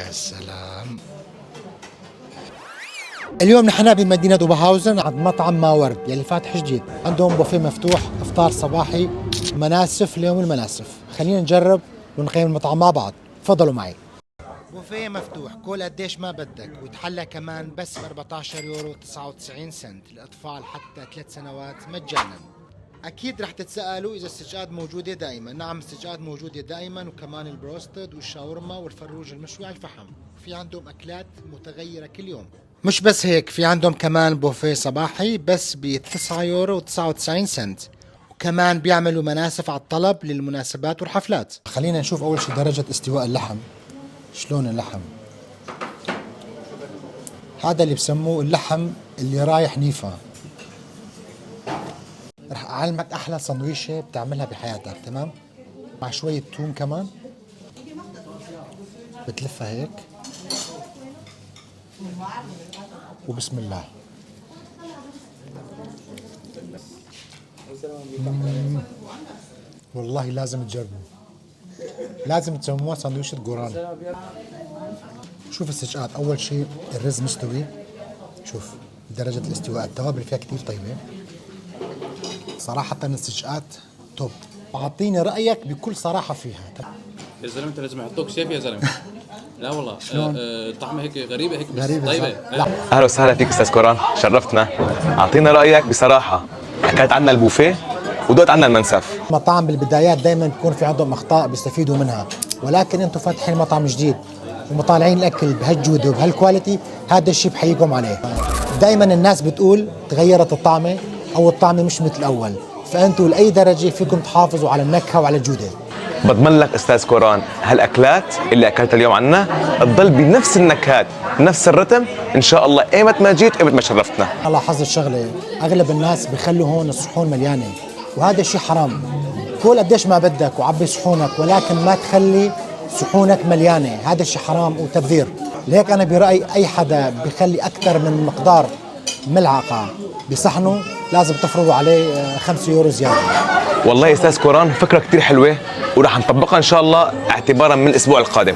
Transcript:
يا سلام. اليوم نحن بمدينة اوبرهاوزن عند مطعم ما ورد يلي فاتح جديد. عندهم بوفيه مفتوح، افطار صباحي، مناسف ليوم المناسف. خلينا نجرب ونقيم المطعم مع بعض. تفضلوا معي. بوفيه مفتوح، كل قديش ما بدك، وتحلى كمان بس ب 14 يورو 99 سنت. الاطفال حتى 3 سنوات مجانا. اكيد رح تتسالوا اذا السجاد موجوده دائما. نعم، السجاد موجوده دائما، وكمان البروستد والشاورما والفروج المشوي على الفحم. في عندهم اكلات متغيره كل يوم. مش بس هيك، في عندهم كمان بوفيه صباحي بس ب 9 يورو و99 سنت، وكمان بيعملوا مناسف على الطلب للمناسبات والحفلات. خلينا نشوف اول شيء درجه استواء اللحم. شلون اللحم؟ هذا اللي بسموه اللحم اللي رايح نيفا. رح اعلمك احلى سندويشه بتعملها بحياتك، تمام؟ مع شويه توم كمان. بتلفها هيك وبسم الله. والله لازم تجربوا، لازم تسموها سندويشة قوران. شوف السجقات، اول شيء الرز مستوي. شوف درجة الاستواء، التوابل فيها كتير طيبة صراحة. السجقات توب. اعطيني رأيك بكل صراحة فيها. يا زلمه انت لازم يحطوك شيف يا زلمه. لا والله طعمها هيك غريبه، هيك بس غريبة طيبه. لا. اهلا وسهلا فيك استاذ كوران، شرفتنا. اعطينا رايك بصراحه. حكيت عنا البوفيه ودقت عنا المنسف. مطاعم بالبدايات دائما بيكون في عندهم اخطاء بيستفيدوا منها، ولكن انتم فاتحين مطعم جديد ومطالعين الاكل بهالجوده وبهالكواليتي، هذا الشيء بحييكم عليه. دائما الناس بتقول تغيرت الطعمه او الطعمه مش مثل الاول، فانتم لاي درجه فيكم تحافظوا على النكهه وعلى الجوده. بضمن لك استاذ كوران هالاكلات اللي اكلتها اليوم عنا تضل بنفس النكهات، نفس الرتم ان شاء الله. ايمت ما جيت ايمت ما شرفتنا. لاحظت الشغله، اغلب الناس بخلوا هون الصحون مليانه، وهذا الشيء حرام. كل قديش ما بدك وعبي صحونك، ولكن ما تخلي صحونك مليانه. هذا الشيء حرام وتبذير. لهيك انا برايي اي حدا بخلي اكثر من مقدار ملعقه بصحنه لازم تفرضوا عليه 5 يورو زياده. والله يا استاذ كوران فكره كثير حلوه، وراح نطبقها ان شاء الله اعتبارا من الاسبوع القادم.